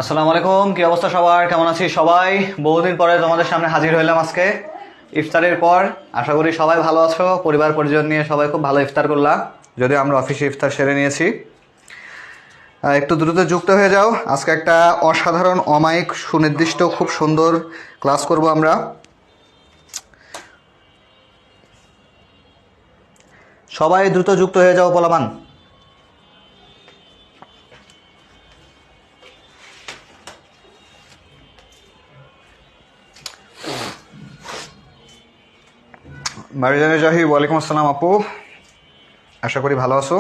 আসসালামু আলাইকুম, কি অবস্থা সবার? কেমন আছি সবাই? বহুদিন পরে তোমাদের সামনে হাজির হইলাম আজকে ইফতারের পর। আশা করি সবাই ভালো আছো, পরিবার পরিজন নিয়ে সবাই খুব ভালো ইফতার করলাম। যদিও আমরা অফিসে ইফতার সেরে নিয়েছি। একটু দ্রুত যুক্ত হয়ে যাও। আজকে একটা অসাধারণ অমায়িক সুনির্দিষ্ট খুব সুন্দর ক্লাস করব আমরা। সবাই দ্রুত যুক্ত হয়ে যাও পোলাপান। মারিজানে জাহি, ওয়ালাইকুম আসসালাম আপু, আশা করি ভালো আছো।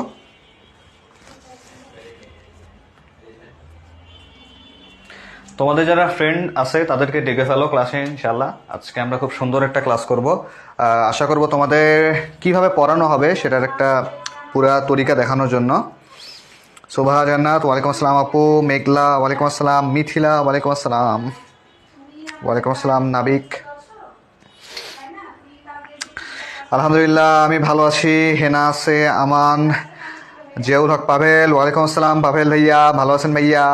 তোমাদের যারা ফ্রেন্ড আছে তাদেরকে ডেকে ফেলো ক্লাসে ইনশাল্লাহ। আজকে আমরা খুব সুন্দর একটা ক্লাস করব। আশা করব তোমাদের কিভাবে পড়ানো হবে সেটার একটা পুরা তরিকা দেখানোর জন্য। শোভা জান্নাত, ওয়ালাইকুম আসসালাম আপু। মেঘলা, ওয়ালাইকুম আসসালাম। মিথিলা, ওয়ালাইকুম আসসালাম। ওয়ালাইকুম আসসালাম নাবিক। আলহামদুলিল্লাহ আমি ভালো আছি। হেনা আছে, আমান, জিয়াউল হক পাভেল, ওয়ালাইকুম আসসালাম পাভেল ভাইয়া, ভালো আছেন ভাইয়া?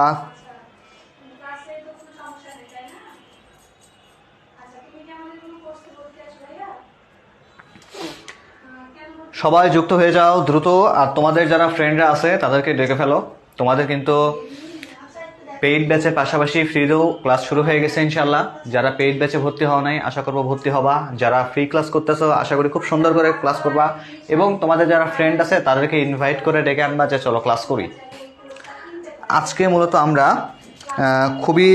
সবাই যুক্ত হয়ে যাও দ্রুত। আর তোমাদের যারা ফ্রেন্ডরা আছে তাদেরকে ডেকে ফেলো। তোমাদের কিন্তু পেইড ব্যাচের পাশাপাশি ফ্রিতেও ক্লাস শুরু হয়ে গেছে ইনশাল্লাহ। যারা পেইড ব্যাচে ভর্তি হওয়া নাই আশা করবো ভর্তি হবা। যারা ফ্রি ক্লাস করতেছো আশা করি খুব সুন্দর করে ক্লাস করবা, এবং তোমাদের যারা ফ্রেন্ড আছে তাদেরকে ইনভাইট করে ডেকে আনবা যে চলো ক্লাস করি। আজকে মূলত আমরা খুবই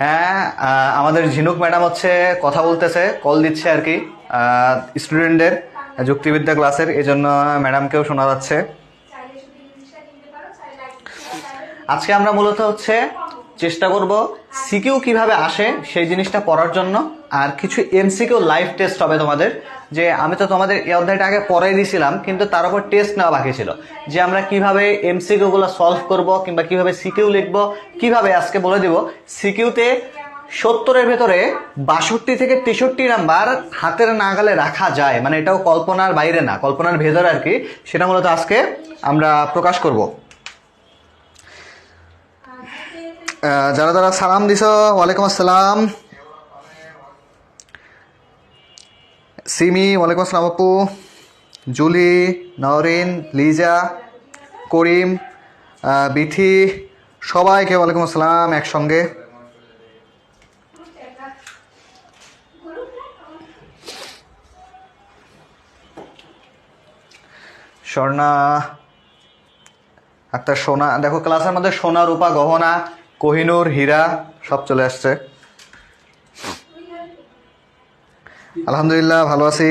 হ্যাঁ, আমাদের ঝিনুক ম্যাডাম হচ্ছে কথা বলতেছে, কল দিচ্ছে আর কি স্টুডেন্টদের যুক্তিবিদ্যা ক্লাসের, এই জন্য ম্যাডামকেও শোনা যাচ্ছে। আজকে আমরা মূলত হচ্ছে চেষ্টা করব সিকিউ কিভাবে আসে সেই জিনিসটা পড়ার জন্য, আর কিছু এমসিকিউ লাইভ টেস্ট হবে তোমাদের। যে আমি তো তোমাদের এই অধ্যায়টা আগে পড়াই দিয়েছিলাম, কিন্তু তার উপর টেস্ট নেওয়া বাকি ছিল, যে আমরা কিভাবে এমসিকিউ গুলো সলভ করব কিংবা কিভাবে সিকিউ লিখবো। কিভাবে আজকে বলে দিব। সিকিউতে 70-এর ভেতরে 62 থেকে 63 নাম্বার হাতের নাগালে রাখা যায়, মানে এটাও কল্পনার বাইরে না, কল্পনার ভেতরে আর কি। সেটা মূলত আজকে আমরা প্রকাশ করব। যারা যারা সালাম দিছ, ওয়ালাইকুম আসসালাম। সিমি, ওয়ালাইকুম আসসালাম আপু। জুলি, নওরিন, লিজা, করিম, বিথি, সবাইকে ওয়ালাইকুম আসসালাম একসঙ্গে। স্বর্ণা একটা সোনা, দেখো ক্লাসের মধ্যে সোনা, রূপা, গহনা, কোহিনূর, হীরা সব চলে আসছে। আলহামদুলিল্লাহ ভালো আছি।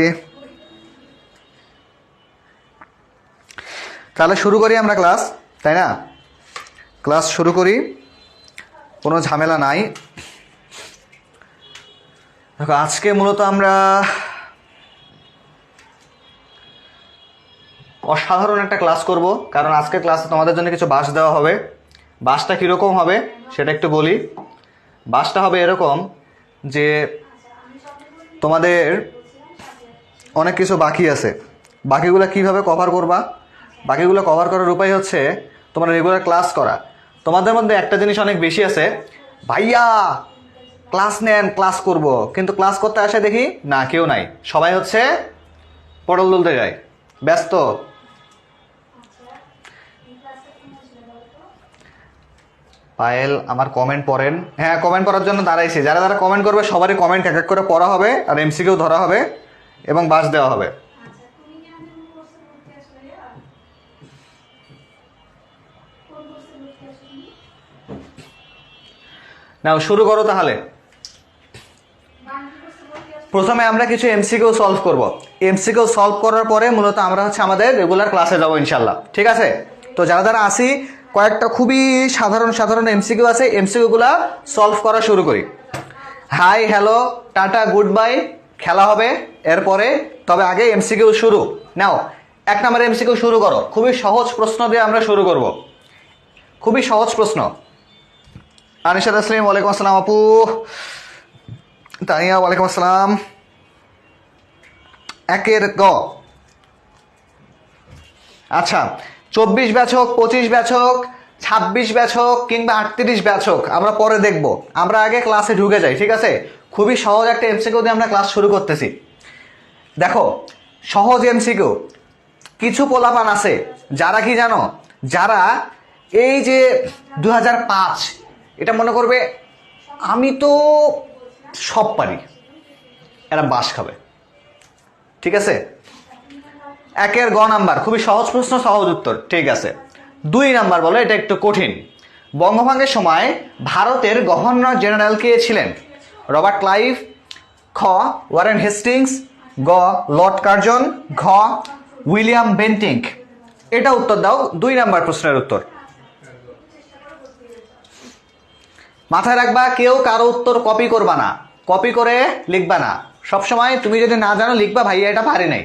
তাহলে শুরু করি আমরা ক্লাস, তাই না? ক্লাস শুরু করি, কোনো ঝামেলা নাই। দেখো আজকে মূলত আমরা অসাধারণ একটা ক্লাস করব, কারণ আজকে ক্লাসে তোমাদের জন্য কিছু বাস দেওয়া হবে। বাসটা কীরকম হবে সেটা একটু বলি। বাসটা হবে এরকম যে তোমাদের অনেক কিছু বাকি আছে, বাকিগুলো কিভাবে কভার করবা। বাকিগুলো কভার করার উপায় হচ্ছে তোমরা রেগুলার ক্লাস করা। তোমাদের মধ্যে একটা জিনিস অনেক বেশি আছে, ভাইয়া ক্লাস নেন, ক্লাস করব, কিন্তু ক্লাস করতে আসে দেখি না কেউ নাই, সবাই হচ্ছে পটল তুলতে যায়, ব্যস্ত। পায়েল আমার কমেন্ট পড়েন। হ্যাঁ, কমেন্ট পড়ার জন্য দাঁড়াইছি। যারা যারা কমেন্ট করবে সবারই কমেন্ট এক এক করে পড়া হবে, আর এমসিকিউ ধরা হবে এবং বাস দেওয়া হবে। নাও শুরু করো তাহলে। প্রথমে আমরা কিছু এমসিকিউ সলভ করব। এমসিকিউ সলভ করার পরে মূলত আমরা হচ্ছে আমাদের রেগুলার ক্লাসে যাবো ইনশাল্লাহ, ঠিক আছে? তো যারা যারা আসি, কয়েকটা খুবই সাধারণ সাধারণ এমসিকিউ আছে, এমসিকিউগুলা সলভ করা শুরু করি। Hi, hello, tata, good bye, খেলা হবে এরপরে, তবে আগে এমসিকিউ শুরু। নাও 1 নম্বর এমসিকিউ শুরু করো। খুবই সহজ প্রশ্ন দিয়ে আমরা শুরু করব, খুবই সহজ প্রশ্ন। আনিশা তাসলিম, ওয়ালাইকুম আসসালাম আপু। তানিয়া, ওয়ালাইকুম আসসালাম। একের গ। আচ্ছা, 24 ব্যাচ হোক, 25 ব্যাচ হোক, 26 ব্যাচ হোক কিংবা 38 ব্যাচ হোক, আমরা পরে দেখব। আমরা আগে ক্লাসে ঢুকে যাই, ঠিক আছে? খুবই সহজ একটা এমসিকিউ দিয়ে আমরা ক্লাস শুরু করতেছি। দেখো, সহজ এমসিকিউ। কিছু পোলাপান আছে যারা কি জানো, যারা এই যে 2005 এটা মনে করবে আমি তো সব পারি, এরা বাস খাবে। ঠিক আছে? একের গ নাম্বার, খুবই সহজ প্রশ্ন, সহজ উত্তর। ঠিক আছে। 2 নাম্বার বলো, এটা একটু কঠিন। বঙ্গভঙ্গের সময় ভারতের গভর্নর জেনারেল কে ছিলেন? রবার্ট ক্লাইভ, খ ওয়ারেন হেস্টিংস, গ লর্ড কার্জন, ঘ উইলিয়াম বেন্টিঙ্ক। এটা উত্তর দাও, 2 নাম্বার প্রশ্নের উত্তর। মাথায় রাখবা, কেউ কারো উত্তর কপি করবা না, কপি করে লিখবা না। সবসময় তুমি যদি না জানো লিখবা ভাইয়া এটা পারি নাই।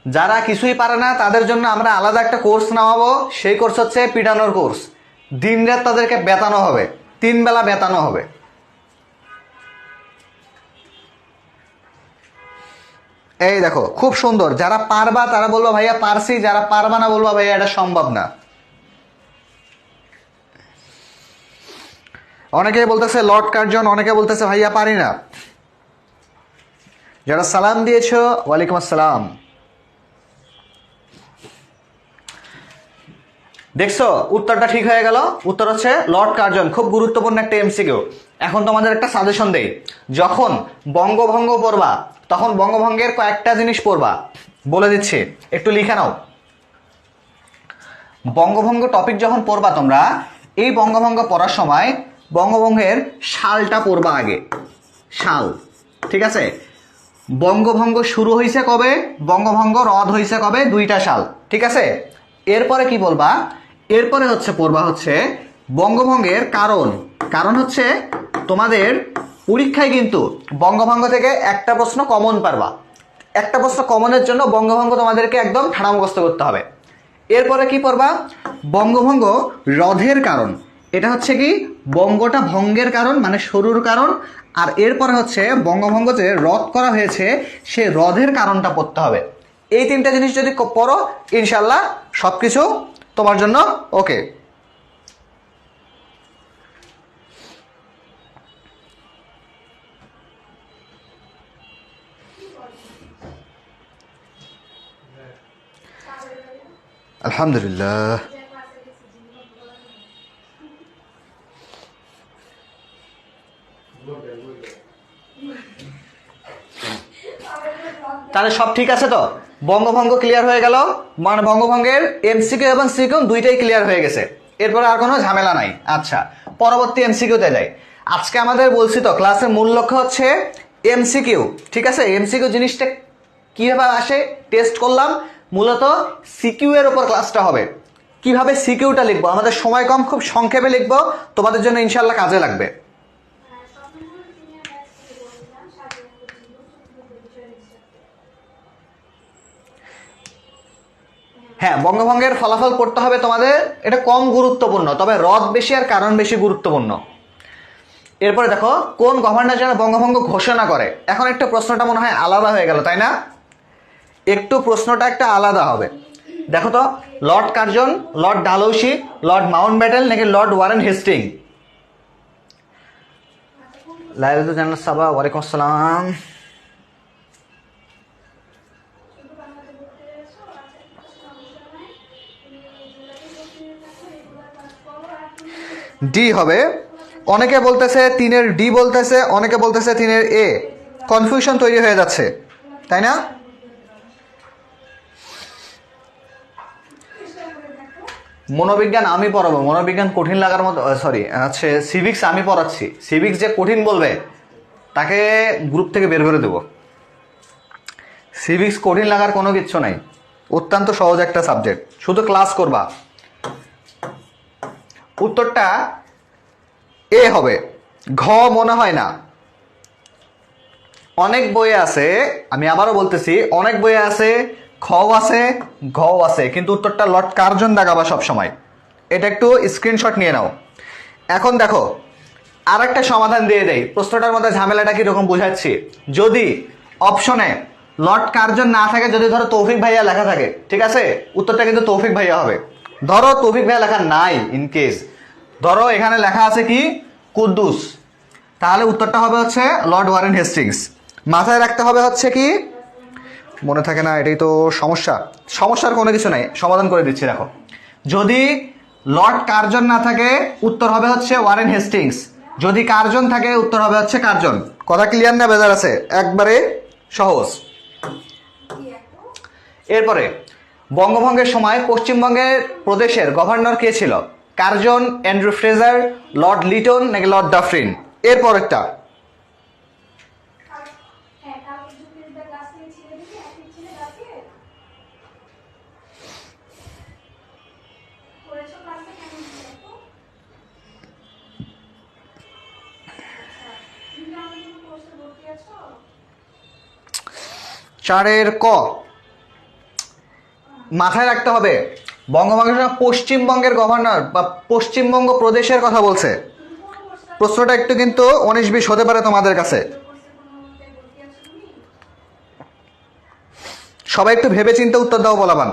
যারা কিছুই পারে না তাদের জন্য আমরা আলাদা একটা কোর্স নামাবো। সেই কোর্স হচ্ছে পিটানোর কোর্স। দিন রাত তাদেরকে বেতানো হবে, 3 বেলা বেতানো হবে। এই দেখো, খুব সুন্দর। যারা পারবা তারা বলবো ভাইয়া পারছি, যারা পারবা না বলবা ভাইয়া এটা সম্ভব না। অনেকে বলতেছে লর্ড কার্জন, অনেকে বলতেছে ভাইয়া পারি না। যারা সালাম দিয়েছো ওয়ালাইকুম আসসালাম। দেখছো, উত্তরটা ঠিক হয়ে গেল। উত্তর হচ্ছে লর্ড কার্জন। খুব গুরুত্বপূর্ণ একটা এমসিকিউ। এখন তোমাদের একটা সাজেশন দেই, যখন বঙ্গভঙ্গ পড়বা তখন বঙ্গভঙ্গের কয়েকটা জিনিস পড়বা, বলে দিচ্ছি, একটু লিখে নাও। বঙ্গভঙ্গ টপিক যখন পড়বা তোমরা, এই বঙ্গভঙ্গ পড়ার সময় বঙ্গভঙ্গের সালটা পড়বা আগে, সাল। ঠিক আছে? বঙ্গভঙ্গ শুরু হয়েছে কবে, বঙ্গভঙ্গ রদ হয়েছে কবে, 2টা সাল। ঠিক আছে? এরপরে কি বলবা? এরপরে হচ্ছে পড়বা হচ্ছে বঙ্গভঙ্গের কারণ। কারণ হচ্ছে তোমাদের পরীক্ষায় কিন্তু বঙ্গভঙ্গ থেকে একটা প্রশ্ন কমন পারবা। একটা প্রশ্ন কমনের জন্য বঙ্গভঙ্গ তোমাদেরকে একদম ঠাড়া মুখস্থ করতে হবে। এরপরে কি পড়বা? বঙ্গভঙ্গ রদের কারণ। এটা হচ্ছে কি, বঙ্গটা ভঙ্গের কারণ মানে শুরুর কারণ। আর এরপরে হচ্ছে বঙ্গভঙ্গ যে রদ করা হয়েছে সে রদের কারণটা পড়তে হবে। এই 3টা জিনিস যদি পড়ো, ইনশাল্লাহ সবকিছু তোমার জন্য ওকে। আলহামদুলিল্লাহ। তাহলে সব ঠিক আছে তো? বঙ্গভঙ্গ ক্লিয়ার হয়ে গেল, মানে বঙ্গভঙ্গের এমসিকিউ এবং সিকিউ 2টাই ক্লিয়ার হয়ে গেছে। এরপরে আর কোনো ঝামেলা নাই। আচ্ছা, পরবর্তী এমসিকিউতে যাই। আজকে আমাদের বলছি তো ক্লাসের মূল লক্ষ্য হচ্ছে এমসিকিউ। ঠিক আছে? এমসিকিউ জিনিসটা কিভাবে আসে টেস্ট করলাম। মূলত সিকিউ এর উপর ক্লাসটা হবে। কিভাবে সিকিউটা লিখবো, আমাদের সময় কম, খুব সংক্ষেপে লিখবো, তোমাদের জন্য ইনশাল্লাহ কাজে লাগবে। হ্যাঁ, বঙ্গভঙ্গের ফলাফল পড়তে হবে তোমাদের, এটা কম গুরুত্বপূর্ণ, তবে রদ বেশি আর কারণ বেশি গুরুত্বপূর্ণ। এরপরে দেখো, কোন গভর্নর যেন বঙ্গভঙ্গ ঘোষণা করে। এখন একটু প্রশ্নটা মনে হয় আলাদা হয়ে গেল, তাই না? একটু প্রশ্নটা একটা আলাদা হবে। দেখো তো, Lord Curzon, Lord Dalhousie, Lord Mountbatten নাকি লর্ড ওয়ারেন হেস্টিং? লাইলাতুল জান্নাত সাবা, ওয়ালাইকুম আসসালাম। ডি হবে। অনেকে বলতেছে 3-এর ডি বলতেছে, অনেকে বলতেছে 3-এর এ। কনফিউশন তৈরি হয়ে যাচ্ছে, তাই না? মনোবিজ্ঞান আমি পড়াবো, মনোবিজ্ঞান কঠিন লাগার মতো, সরি হচ্ছে সিভিক্স আমি পড়াচ্ছি। সিভিক্স যে কঠিন বলবে তাকে গ্রুপ থেকে বের করে দেবো। সিভিক্স কঠিন লাগার কোনো কিচ্ছু নাই, অত্যন্ত সহজ একটা সাবজেক্ট, শুধু ক্লাস করবা। উত্তরটা এ হবে। ঘ মনে হয় না। অনেক বইয়ে আছে, আমি আবারও বলতেছি, অনেক বইয়ে আছে খ আছে, ঘ আছে, কিন্তু উত্তরটা লর্ড কার্জন দাগাবা সব সময়। এটা একটু স্ক্রিনশট নিয়ে নাও। এখন দেখো, আর একটা সমাধান দিয়ে দেই, প্রশ্নটার মধ্যে ঝামেলাটা কিরকম বুঝাচ্ছি। যদি অপশনে লর্ড কার্জন না থাকে, যদি ধরো তৌফিক ভাইয়া লেখা থাকে, ঠিক আছে, উত্তরটা কিন্তু তৌফিক ভাইয়া হবে। ধরো তৌফিক ভাইয়া লেখা নাই, ইন কেস ধরো এখানে লেখা আছে কি কুদ্দুস, তাহলে উত্তরটা হবে হচ্ছে লর্ড ওয়ারেন হেস্টিংস। মাথায় রাখতে হবে হচ্ছে কি, মনে থাকে না, এটাই তো সমস্যা। সমস্যার কোনো কিছু নাই, সমাধান করে দিচ্ছি। দেখো, যদি লর্ড কার্জন না থাকে উত্তর হবে হচ্ছে ওয়ারেন হেস্টিংস, যদি কার্জন থাকে উত্তর হবে হচ্ছে কার্জন। কথা ক্লিয়ার না, বেজার আছে? একবারে সহজ। এরপরে বঙ্গভঙ্গের সময় পশ্চিমবঙ্গের প্রদেশের গভর্নর কে ছিল? Curzon, Andrew Fraser, Lord Lytton নাকি লর্ড ডাফরিন? এরপরেরটা চারের ক মাথায় রাখতে হবে। বঙ্গভঙ্গের সময় পশ্চিমবঙ্গের গভর্নর বা পশ্চিমবঙ্গ প্রদেশের কথা বলছে। প্রশ্নটা একটু কিন্তু 19-20 হতে পারে তোমাদের কাছে, সবাই একটু ভেবে চিন্তে উত্তর দাও বলাবান।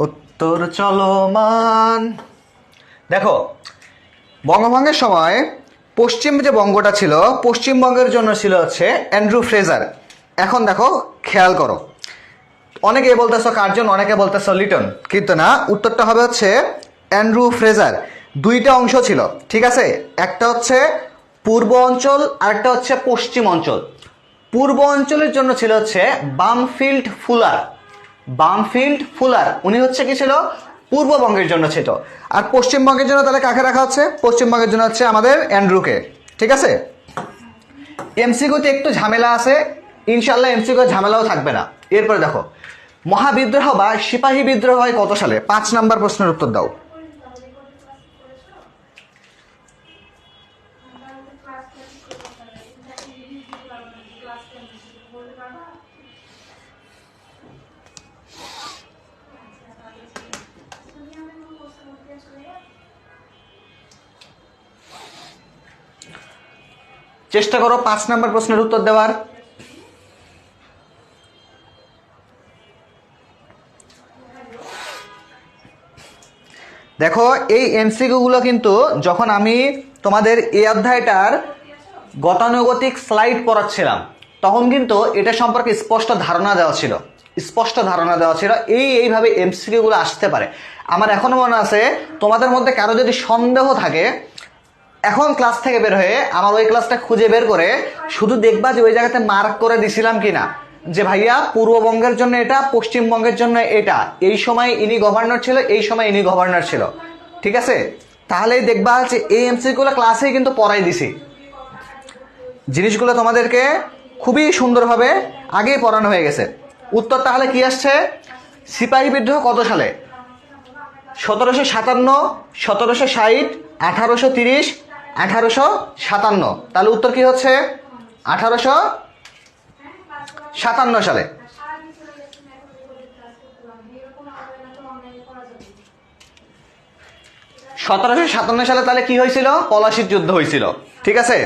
উত্তর চলমান। দেখো, বঙ্গভঙ্গের সময় পশ্চিম যে বঙ্গটা ছিল, পশ্চিমবঙ্গের জন্য ছিল হচ্ছে অ্যান্ড্রু ফ্রেজার। এখন দেখো, খেয়াল করো, অনেকে বলতেছো কার্জন, অনেকে বলতেছো লিটন, কিন্তু না, উত্তরটা হবে হচ্ছে অ্যান্ড্রু ফ্রেজার। দুইটা অংশ ছিল, ঠিক আছে, একটা হচ্ছে পূর্ব অঞ্চল আর একটা হচ্ছে পশ্চিম অঞ্চল। পূর্ব অঞ্চলের জন্য ছিল হচ্ছে বামফিল্ড ফুলার। বামফিল্ড ফুলার উনি হচ্ছে কি ছিল, পূর্ববঙ্গের জন্য ছিল। আর পশ্চিমবঙ্গের জন্য তাহলে কাকে রাখা হচ্ছে? পশ্চিমবঙ্গের জন্য হচ্ছে আমাদের অ্যান্ড্রুকে, ঠিক আছে। এমসিকিউতে একটু ঝামেলা আছে, ইনশাল্লাহ এমসিকিউ ঝামেলাও থাকবে না। এরপরে দেখো, মহাবিদ্রোহ বা সিপাহী বিদ্রোহ হয় কত সালে? 5 নাম্বার প্রশ্নের উত্তর দাও। চেষ্টা করো 5 নাম্বার প্রশ্নের উত্তর দেওয়ার। দেখো, এই এমসিকিউ গুলো কিন্তু যখন আমি তোমাদের এই অধ্যায়টার গতানুগতিক স্লাইড পড়াচ্ছিলাম, তখন কিন্তু এটা সম্পর্কে স্পষ্ট ধারণা দেওয়া ছিল, এইভাবে এমসিকিউ গুলো আসতে পারে। আমার এখনো মনে আছে, তোমাদের মধ্যে কারো যদি সন্দেহ থাকে, এখন ক্লাস থেকে বের হয়ে আমার ওই ক্লাসটা খুঁজে বের করে শুধু দেখবা যে ওই জায়গাতে মার্ক করে দিছিলাম কিনা, যে ভাইয়া পূর্ববঙ্গের জন্য এটা, পশ্চিমবঙ্গের জন্য এটা, এই সময় ইনি গভর্নর ছিল, এই সময় ইনি গভর্নর ছিল, ঠিক আছে। তাহলেই দেখবা যে এই এমসিকিউগুলো ক্লাসেই কিন্তু পড়াই দিছি। জিনিসগুলো তোমাদেরকে খুবই সুন্দরভাবে আগেই পড়ানো হয়ে গেছে। উত্তর তাহলে কি আসছে? সিপাহী বিদ্রোহ কত সালে? 1757, 1760, 1830, 1857। তাহলে উত্তর কি হচ্ছে? 1857 সালে। 1757 সালে তাহলে কি হয়েছিল? পলাশির যুদ্ধ হয়েছিল, ঠিক আছে।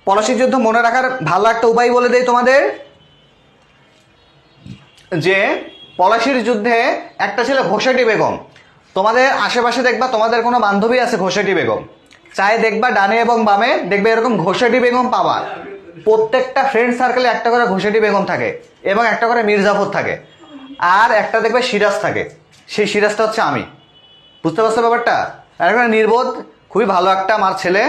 পলাশির যুদ্ধ মনে রাখার ভালো একটা উপায় বলে দেই তোমাদের, যে পলাশির যুদ্ধে একটা ছিল ঘোষাটি বেগম। তোমাদের আশেপাশে দেখবা তোমাদের কোনো বান্ধবী আছে ঘোষাটি বেগম, চাই দেখবা ডানে এবং বামে দেখবে এরকম ঘোষাটি বেগম পাবা। প্রত্যেকটা ফ্রেন্ড সার্কেলে একটা করে ঘোষাটি বেগম থাকে এবং একটা করে মির্জাফর থাকে, আর একটা দেখবে সিরাজ থাকে। সেই সিরাজটা হচ্ছে আমি। বুঝতে পারছো ব্যাপারটা? আর একটা নির্বোধ, খুবই ভালো একটা আমার ছেলে,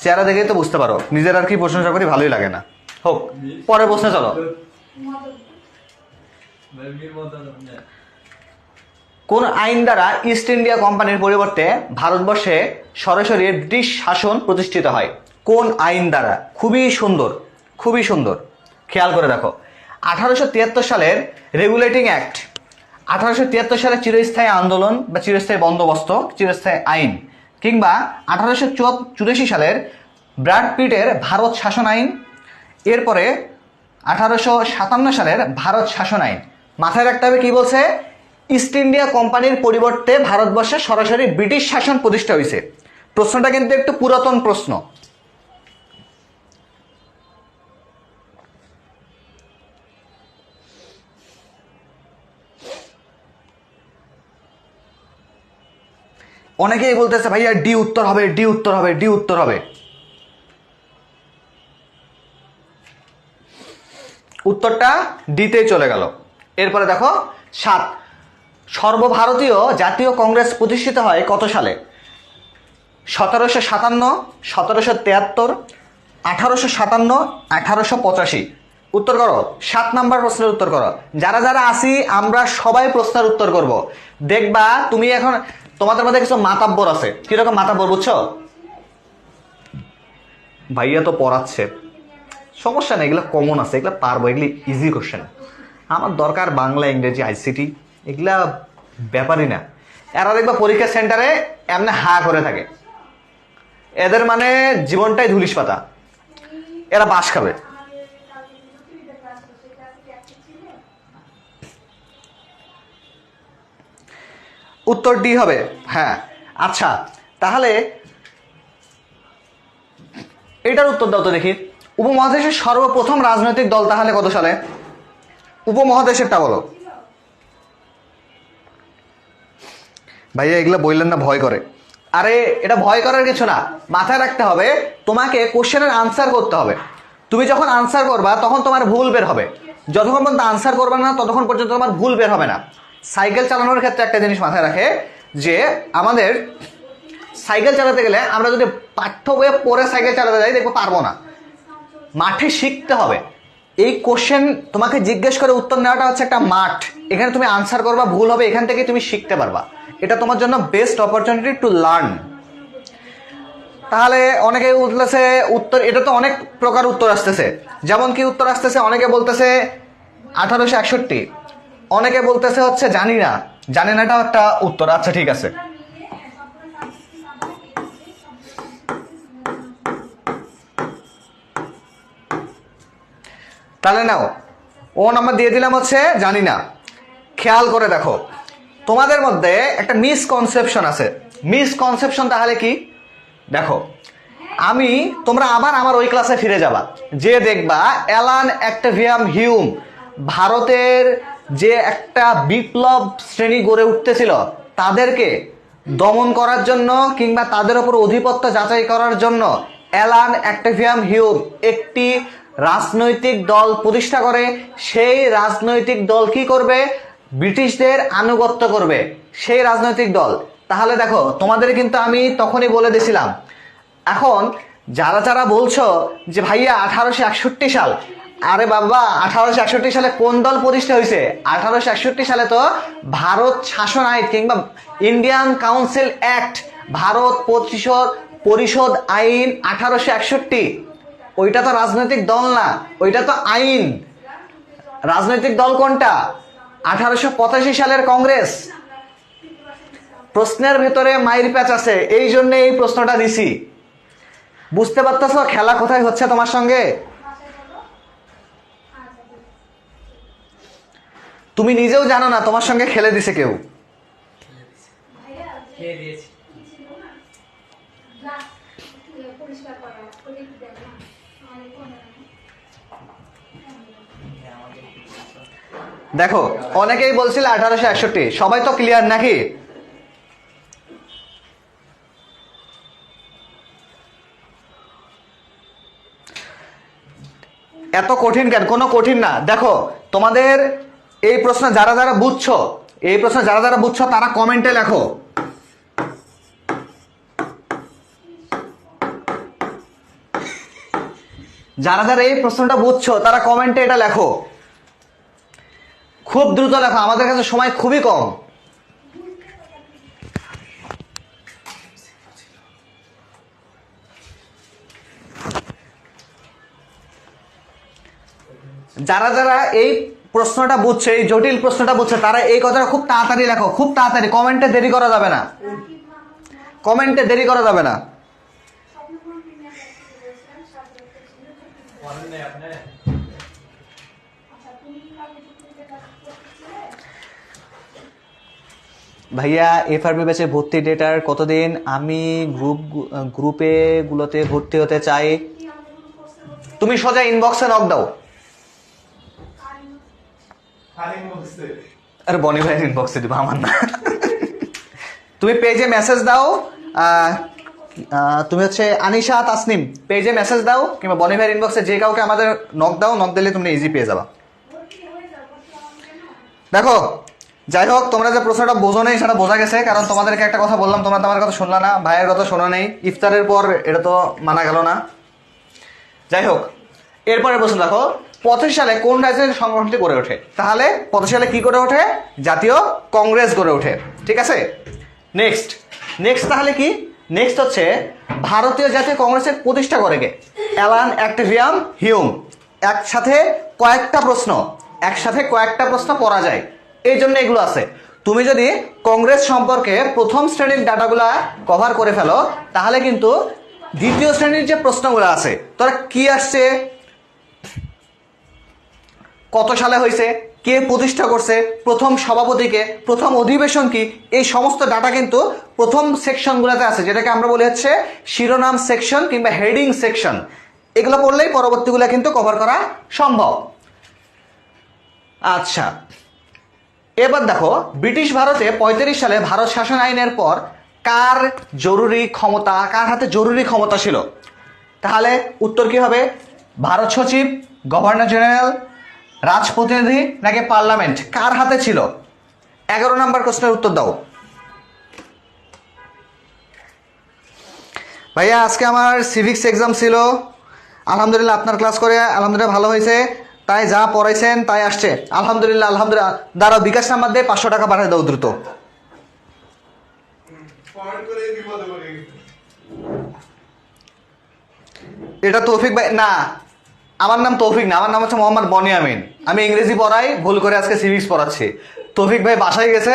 চেহারা দেখেই তো বুঝতে পারো। নিজের আর কি প্রশংসা করি, ভালোই লাগে না। হোক, পরের প্রশ্নে চলো। কোন আইন দ্বারা ইস্ট ইন্ডিয়া কোম্পানির পরিবর্তে ভারতবর্ষে সরাসরি ব্রিটিশ শাসন প্রতিষ্ঠিত হয়? কোন আইন দ্বারা? খুবই সুন্দর, খুবই সুন্দর, খেয়াল করে দেখো। 1873 সালের রেগুলেটিং অ্যাক্ট, 1873 সালের চিরস্থায়ী আন্দোলন বা চিরস্থায়ী বন্দোবস্ত, চিরস্থায়ী আইন, কিংবা 1884 সালের ব্র্যাড পিটের ভারত শাসন আইন, এরপরে 1857 সালের ভারত শাসন আইন। মাথায় রাখতে হবে কি বলছে, ইস্ট ইন্ডিয়া কোম্পানির পরিবর্তে ভারতবর্ষে সরাসরি ব্রিটিশ শাসন প্রতিষ্ঠা হয়েছে। প্রশ্নটা কিন্তু একটু পুরাতন প্রশ্ন। অনেকেই বলতেছে ভাইয়া ডি উত্তর হবে, ডি উত্তর হবে, ডি উত্তর হবে। উত্তরটা ডিতে চলে গেল। এরপরে দেখো 7, সর্বভারতীয় জাতীয় কংগ্রেস প্রতিষ্ঠিত হয় কত সালে? 1757, 1773, 1857, 1885। উত্তর করো, 7 নাম্বার প্রশ্নের উত্তর করো। যারা যারা আসি আমরা সবাই প্রশ্নের উত্তর করব। দেখবা তুমি এখন তোমাদের মধ্যে কিছু মাতাব্বর আছে। কিরকম মাতাব্বর বুঝছো? ভাইয়া তো পড়াচ্ছে, সমস্যা নেই, এগুলো কমন আছে, এগুলো পারবো, এগুলি ইজি কোশ্চেন। আমার দরকার বাংলা, ইংরেজি, আইসিটি, এগুলা ব্যাপারই না। এরা দেখবা পরীক্ষা সেন্টারে এমনি হা করে থাকে, এদের মানে জীবনটাই ধুলিস পাতা, এরা বাস খাবে। উত্তর ডি হবে, হ্যাঁ। আচ্ছা তাহলে এটার উত্তর দাও তো দেখি। উপমহাদেশের সর্বপ্রথম রাজনৈতিক দল তাহলে কত সালে? উপমহাদেশেরটা বলো। ভাইয়া এগুলো বললেন না ভয় করে? আরে এটা ভয় করার কিছু না, মাথায় রাখতে হবে তোমাকে কোশ্চেনের আনসার করতে হবে। তুমি যখন আনসার করবা তখন তোমার ভুল বের হবে, যতক্ষণ পর্যন্ত আনসার করবে না ততক্ষণ পর্যন্ত তোমার ভুল বের হবে না। সাইকেল চালানোর ক্ষেত্রে একটা জিনিস মাথায় রাখে যে আমাদের সাইকেল চালাতে গেলে আমরা যদি পাঠ্য বইয়ে পড়ে সাইকেল চালাতে যাই দেখবো পারবো না, মাঠে শিখতে হবে। এই কোশ্চেন তোমাকে জিজ্ঞেস করে উত্তর নেওয়াটা হচ্ছে একটা মাঠ, এখানে তুমি আনসার করবা, ভুল হবে, এখান থেকে তুমি শিখতে পারবা। এটা তোমার জন্য বেস্ট অপরচুনিটি টু লার্ন। তাহলে অনেকে বলতেছে উত্তর, এটা তো অনেক প্রকার উত্তর আসতেছে। যেমন কি উত্তর আসতেছে, অনেকে বলতেছে 1861, অনেকে বলতেছে হচ্ছে জানি না, জানি নাটাও একটা উত্তর। আচ্ছা ঠিক আছে, তাহলে নাও ও নাম্বার দিয়ে দিলাম হচ্ছে জানি না। খেয়াল করে দেখো, তোমাদের মধ্যে একটা মিসকনসেপশন আছে। মিসকনসেপশন তাহলে কি? দেখো আমি, তোমরা আবার আমার ওই ক্লাসে ফিরে যাবা, যে দেখবা অ্যালান অক্টেভিয়াম হিউম ভারতের যে একটা বিপ্লব শ্রেণী গড়ে উঠতেছিল তাদেরকে দমন করার জন্য কিংবা তাদের উপর আধিপত্য যাচাই করার জন্য অ্যালান অক্টেভিয়াম হিউম একটি রাজনৈতিক দল প্রতিষ্ঠা করে। সেই রাজনৈতিক দল কি করবে? ব্রিটিশদের আনুগত্য করবে সেই রাজনৈতিক দল। তাহলে দেখো তোমাদের কিন্তু আমি তখনই বলে দিয়েছিলাম। এখন যারা যারা বলছো যে ভাইয়া 1861 সাল, আরে বাবা 1861 সালে কোন দল প্রতিষ্ঠা হয়েছে? 1861 সালে তো ভারত শাসন আইন কিংবা ইন্ডিয়ান কাউন্সিল অ্যাক্ট, ভারত পরিষদ আইন 1861। ওইটা তো রাজনৈতিক দল না, ওইটা তো আইন। রাজনৈতিক দল কোনটা? 1885 সালের কংগ্রেস। প্রশ্নের ভেতরে মাইর প্যাচ আছে, এই জন্য এই প্রশ্নটা দিছি। বুঝতে পারতেছো খেলা কোথায় হচ্ছে তোমার সঙ্গে? তুমি নিজেও জানো না তোমার সঙ্গে খেলে দিছে কেউ। দেখো অনেকেই বলছিল 1861, সবাই তো ক্লিয়ার নাকি? এত কঠিন কেন? কোনো কঠিন না। দেখো তোমাদের এই প্রশ্ন যারা যারা বুঝছো, এই প্রশ্ন যারা যারা বুঝছো তারা কমেন্টে লেখো। যারা যারা এই প্রশ্নটা বুঝছো তারা কমেন্টে এটা লেখো, খুব দ্রুত লেখো, আমাদের কাছে সময় খুবই কম। যারা যারা এই প্রশ্নটা বুঝছে, এই জটিল প্রশ্নটা বুঝছে, তারা এই কথাটা খুব তাড়াতাড়ি লেখো, খুব তাড়াতাড়ি। কমেন্টে দেরি করা যাবে না, কমেন্টে দেরি করা যাবে না। ভাইয়া এফআরবি ব্যাচে ভর্তি ডেটার কতদিন? আমি গ্রুপে গুলোতে ভর্তি হতে চাই। তুমি সোজা ইনবক্সে নক দাও। আরে বনি ভাইয়ের ইনবক্সে দিব, আমার না। তুমি পেজে মেসেজ দাও, তুমি হচ্ছে আনিশা তাসনিম, পেজে মেসেজ দাও কিংবা বনি ভাইয়ের ইনবক্সে যে কাউকে আমাদের নক দাও, নক দিলে তুমি ইজি পেয়ে যাবা। দেখো যাই হোক, তোমরা যে প্রশ্নটা বোঝো নেই সেটা বোঝা গেছে, কারণ তোমাদেরকে একটা কথা বললাম, তোমরা তো আমার কথা শুনলা না, ভাইয়ের কথা শোনো নেই, ইফতারের পর এটা তো মানা গেল না। যাই হোক, এরপরে প্রশ্ন দেখো, 85 সালে কোন রাজনৈতিক সংগঠনটি গড়ে ওঠে? তাহলে 85 সালে কি গড়ে ওঠে? জাতীয় কংগ্রেস গড়ে ওঠে, ঠিক আছে। নেক্সট নেক্সট তাহলে কি? নেক্সট হচ্ছে ভারতীয় জাতীয় কংগ্রেসের প্রতিষ্ঠা করে কে? Alan অ্যাক্টিভিয়াম Hume. একসাথে কয়েকটা প্রশ্ন পড়া যায়, এই জন্য এগুলো আছে। তুমি যদি কংগ্রেস সম্পর্কে প্রথম শ্রেণীর ডাটাগুলা কভার করে ফেলো, তাহলে কিন্তু দ্বিতীয় শ্রেণীর যে প্রশ্নগুলো আছে, তোরা কি আসছে, কত সালে হয়েছে, কে প্রতিষ্ঠা করছে, প্রথম সভাপতিকে, প্রথম অধিবেশন কি, এই সমস্ত ডাটা কিন্তু প্রথম সেকশনগুলোতে আছে, যেটাকে আমরা বলি হচ্ছে শিরোনাম সেকশন কিংবা হেডিং সেকশন। এগুলো পড়লেই পরবর্তীগুলো কিন্তু কভার করা সম্ভব। আচ্ছা, এবার দেখো, ব্রিটিশ ভারতে 35 সালে ভারত শাসন আইনের পর কার হাতে জরুরি ক্ষমতা ছিল? তাহলে উত্তর কি হবে? ভারত সচিব, গভর্নর জেনারেল, রাজপ্রতিনিধি নাকি পার্লামেন্ট? কার হাতে ছিল? 11 নম্বর প্রশ্নের উত্তর দাও। ভাইয়া আজকে আমার সিভিক্স এক্সাম ছিল, আলহামদুলিল্লাহ আপনার ক্লাস করে আলহামদুলিল্লাহ ভালো হয়েছে, তাই যা পড়াইছেন তাই আসছে, আলহামদুলিল্লাহ। দাঁড়াও, বিকাশ নাম্বার দিয়ে 500 টাকা পাঠিয়ে দাও দ্রুত। এটা তৌফিক ভাই না, আমার নাম তৌফিক না, আমার নাম হচ্ছে মোহাম্মদ বনিয়ামিন। আমি ইংরেজি পড়াই, ভুল করে আজকে সিভিক্স পড়াচ্ছি। তৌফিক ভাই বাসায় গেছে,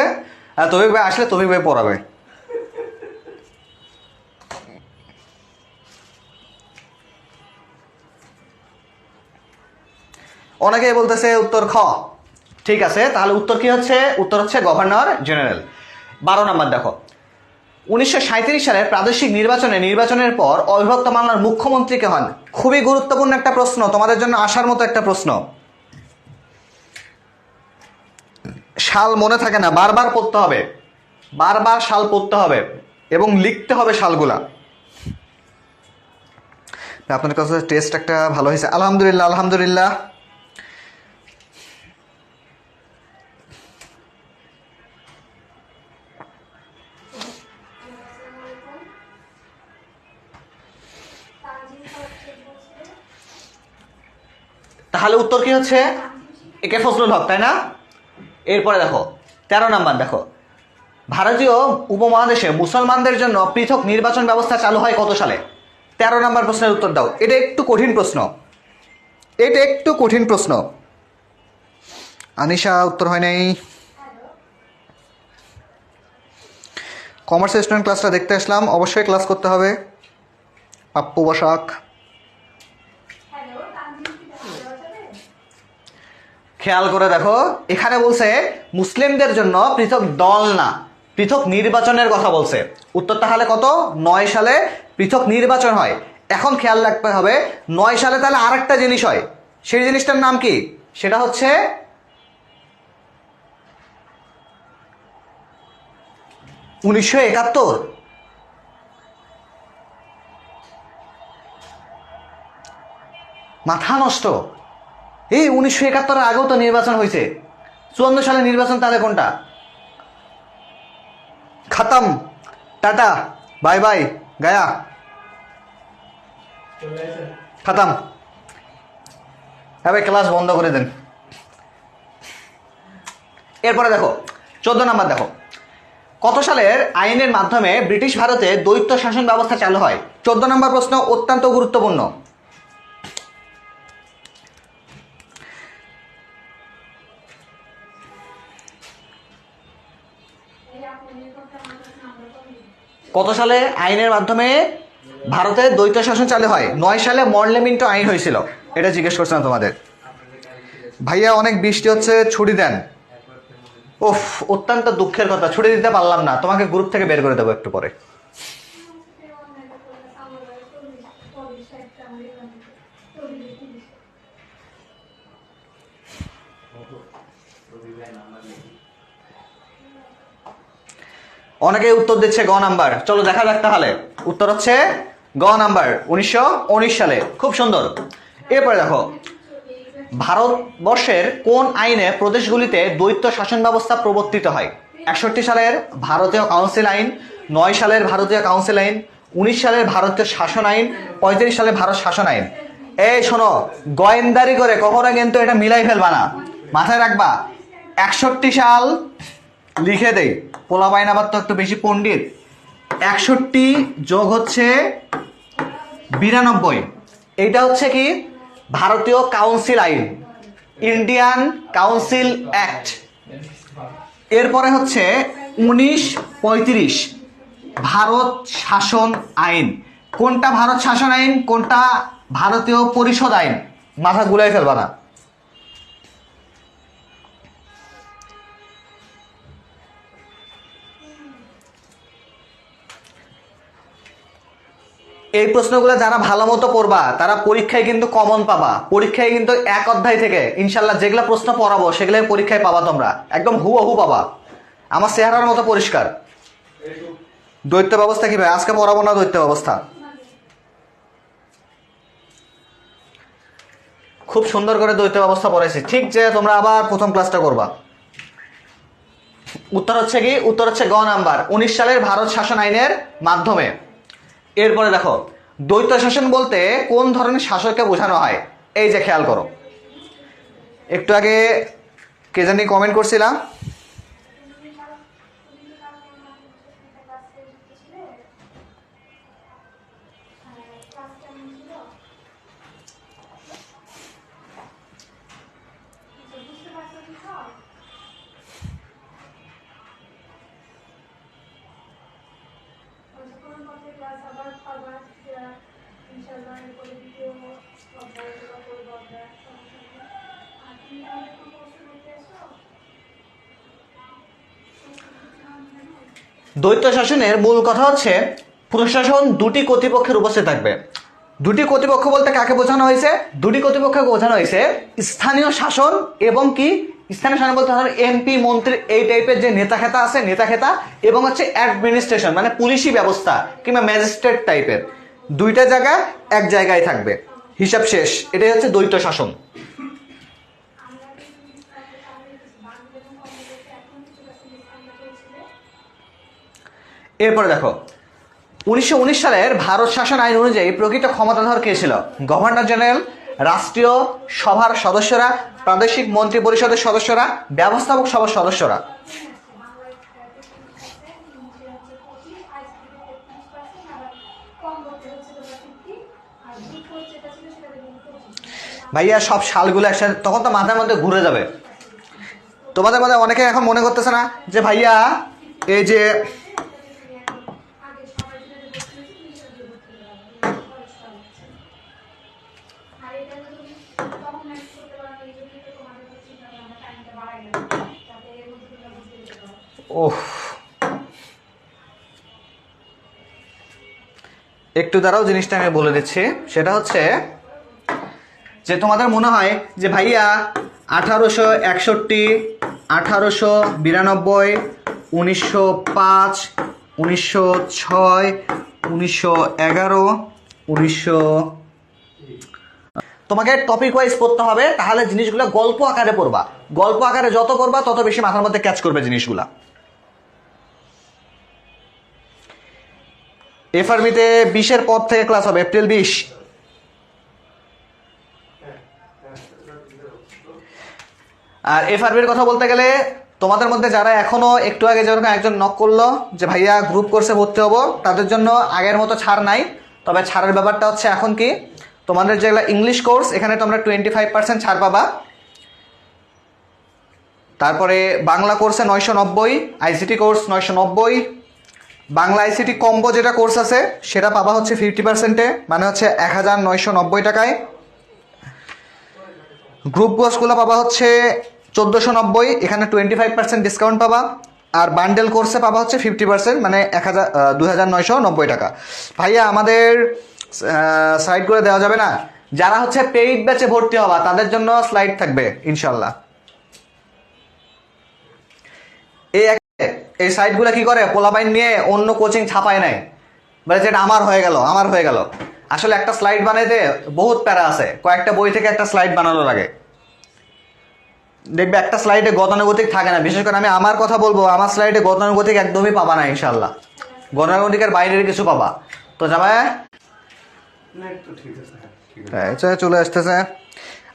তৌফিক ভাই আসলে তৌফিক ভাই পড়াবে। অনেকেই বলতেছে উত্তর খ, ঠিক আছে, তাহলে উত্তর কি হচ্ছে? উত্তর হচ্ছে গভর্নর জেনারেল। 12 নম্বর দেখো, 1937 সালের প্রাদেশিক নির্বাচনের পর অবিভক্ত বাংলার মুখ্যমন্ত্রী কে হন? খুবই গুরুত্বপূর্ণ একটা প্রশ্ন, তোমাদের জন্য আসার মতো একটা প্রশ্ন। সাল মনে থাকে না, বারবার পড়তে হবে, বারবার সাল পড়তে হবে এবং লিখতে হবে সালগুলা। আপনার কাছে টেস্ট একটা ভালো হয়েছে, আলহামদুলিল্লাহ আলহামদুলিল্লাহ। তাহলে উত্তর কি হচ্ছে? একে ফজলুল হক, তাই না? এরপরে দেখো 13 নাম্বার দেখো, ভারতীয় উপমহাদেশে মুসলমানদের জন্য পৃথক নির্বাচন ব্যবস্থা চালু হয় কত সালে? 13 নাম্বার প্রশ্নের উত্তর দাও। এটা একটু কঠিন প্রশ্ন, আনিশা উত্তর হয় নাই। কমার্স স্টুডেন্ট ক্লাসটা দেখতে আসলাম, অবশ্যই ক্লাস করতে হবে। পাপ্পু বসাক, খেয়াল করে দেখো, এখানে বলছে মুসলিমদের জন্য পৃথক দল না, পৃথক নির্বাচনের কথা বলছে। উত্তর তাহলে কত? 9 সালে পৃথক নির্বাচন হয়। এখন খেয়াল রাখতে হবে 9 সালে তাহলে আরেকটা জিনিস হয়, সেই জিনিসটার নাম কি? সেটা হচ্ছে 1971। মাথা নষ্ট, এই 1971-এর আগেও তো নির্বাচন হয়েছে, 54 সালে নির্বাচন, তাহলে কোনটা? খতম, টাটা, বাই বাই, গায়া, খতম। হ্যাঁ ভাই, ক্লাস বন্ধ করে দেন। এরপরে দেখো 14 নাম্বার দেখো, কত সালের আইনের মাধ্যমে ব্রিটিশ ভারতে দ্বৈত শাসন ব্যবস্থা চালু হয়? 14 নম্বর প্রশ্ন অত্যন্ত গুরুত্বপূর্ণ। কত সালে আইনের মাধ্যমে ভারতে দ্বৈত শাসন চালু হয়? 9 সালে মর্লেমিন্টো আইন হয়েছিল। এটা জিজ্ঞেস করছিলাম তোমাদের। ভাইয়া অনেক বৃষ্টি হচ্ছে, ছুটি দেন। ওফ, অত্যন্ত দুঃখের কথা, ছুটি দিতে পারলাম না, তোমাকে গ্রুপ থেকে বের করে দেবো একটু পরে। অনেকে উত্তর দিচ্ছে গ নাম্বার। চলো দেখা যাক তাহলে। উত্তর হচ্ছে গ নাম্বার, 1919 সালে। খুব সুন্দর। এরপরে দেখো, ভারতবর্ষের কোন আইনে প্রদেশগুলিতে দ্বৈত শাসন ব্যবস্থা প্রবর্তিত হয়? 61 সালের ভারতীয় কাউন্সিল আইন, 9 সালের ভারতীয় কাউন্সিল আইন, 19 সালের ভারতীয় শাসন আইন, 35 সালের ভারত শাসন আইন। এই শোনো, গোয়েন্দারি করে কখনো কিন্তু এটা মিলাই ফেলবা না, মাথায় রাখবা। 61 সাল লিখে দেই, পোলা পাইন আবার তো একটু বেশি পণ্ডিত। 61 যোগ হচ্ছে 92, এইটা হচ্ছে কি ভারতীয় কাউন্সিল আইন, ইন্ডিয়ান কাউন্সিল অ্যাক্ট। এরপরে হচ্ছে 1935 ভারত শাসন আইন। কোনটা ভারত শাসন আইন, কোনটা ভারতীয় পরিষদ আইন? মাথা গুলাই ফেলবা না। এই প্রশ্নগুলো যারা ভালো মতো পড়বা তারা পরীক্ষায় কিন্তু কমন পাবা। পরীক্ষায় কিন্তু এক অধ্যায় থেকে ইনশাল্লাহ যেগুলো প্রশ্ন পড়াবো সেগুলোই পরীক্ষায় পাবা, তোমরা একদম হুবহু পাবা, আমার চেহারার মতো পরিষ্কার। দ্বৈত ব্যবস্থা কি ভাই? আজকে পড়াবো না দ্বৈত ব্যবস্থা। খুব সুন্দর করে দ্বৈত ব্যবস্থা পড়াইছি, ঠিক যে তোমরা আবার প্রথম ক্লাসটা করবা। উত্তর হচ্ছে কি? উত্তর হচ্ছে গ নাম্বার, 19 সালের ভারত শাসন আইনের মাধ্যমে। এরপরে দেখো, দ্বৈত শাসন বলতে কোন ধরনের শাসককে বোঝানো হয়? এই যে খেয়াল করো, একটু আগে কে জানি কমেন্ট করছিলাম, দ্বৈত শাসনের মূল কথা হচ্ছে প্রশাসন দুটি কর্তৃপক্ষের উপস্থিত থাকবে। দুটি কর্তৃপক্ষ বলতে কাকে বোঝানো হয়েছে? দুটি কর্তৃপক্ষকে বোঝানো হয়েছে স্থানীয় শাসন এবং কি স্থানীয় শাসন বলতে ধরো এমপি, মন্ত্রী, এই টাইপের যে নেতা খেতা আছে, নেতা খেতা, এবং হচ্ছে অ্যাডমিনিস্ট্রেশন মানে পুলিশি ব্যবস্থা কিংবা ম্যাজিস্ট্রেট টাইপের। দুইটা জায়গা এক জায়গায় থাকবে, হিসাব শেষ। এটাই হচ্ছে দ্বৈত শাসন। এরপরে দেখো, 1919 সালের ভারত শাসন আইন অনুযায়ী প্রকৃত ক্ষমতাধর কে ছিল? গভর্নর জেনারেল, রাষ্ট্রীয় সভার সদস্যরা, প্রাদেশিক মন্ত্রী পরিষদের সদস্যরা, ব্যবস্থাপক সভার সদস্যরা। ভাইয়া সব সালগুলো একসাথে, তখন তো মাথার মধ্যে ঘুরে যাবে। তোমাদের মধ্যে অনেকে এখন মনে করতেছে না যে ভাইয়া এই যে ওহ, একটু দাঁড়াও, জিনিসটা আমি বলে দিচ্ছি। সেটা হচ্ছে যে তোমাদের মনে হয় যে ভাইয়া 1861, 1892, 1905, 1906, 1911, 1900, তোমাকে টপিক ওয়াইজ পড়তে হবে, তাহলে জিনিসগুলো গল্প আকারে পড়বা। গল্প আকারে যত পড়বা তত বেশি মাথার মধ্যে ক্যাচ করবে জিনিসগুলা। এফআরবিতে 20-এর পর থেকে ক্লাস হবে, এপ্রিল 20। আর এফআরবির কথা বলতে গেলে তোমাদের মধ্যে যারা এখনো একটু আগে যেরকম একজন নক করলো যে ভাইয়া গ্রুপ কোর্সে ভর্তি হবো, তাদের জন্য আগের মতো ছাড় নাই। তবে ছাড়ের ব্যাপারটা হচ্ছে এখন কি, তোমাদের যেগুলো ইংলিশ কোর্স এখানে তোমরা 25% ছাড় পাবা। তারপরে বাংলা কোর্সে 990, ICT course 990, Bangla ICT combo যেটা কোর্স আছে সেটা পাবা হচ্ছে 50%-এ, মানে হচ্ছে 1990 টাকায়। গ্রুপ কোর্সগুলো পাবা হচ্ছে 1490, এখানে 25% ডিসকাউন্ট পাবা। আর বান্ডেল কোর্সে পাবা হচ্ছে 50%, মানে 2990 টাকা। ভাইয়া আমাদের স্লাইড করে দেওয়া যাবে না? যারা হচ্ছে পেইড ব্যাচে ভর্তি হবা তাদের জন্য স্লাইড থাকবে ইনশাল্লাহ। এই সাইটগুলো কি করে, পোলাপাইন নিয়ে অন্য কোচিং ছাপায় নাই, বলে যেটা আমার হয়ে গেল আমার হয়ে গেল। আসলে একটা স্লাইড বানাইতে বহুত প্যারা আছে, কয়েকটা বই থেকে একটা স্লাইড বানানো লাগে। দেখবে একটা স্লাইডে গতানুগতিক থাকে না, বিশেষ করে আমি আমার কথা বলবো, আমার স্লাইডে গতানুগতিক একদমই পাবা না ইনশাল্লাহ, গতানুগতিকের বাইরের কিছু পাবা। তো জামাই চলে আসতেছে।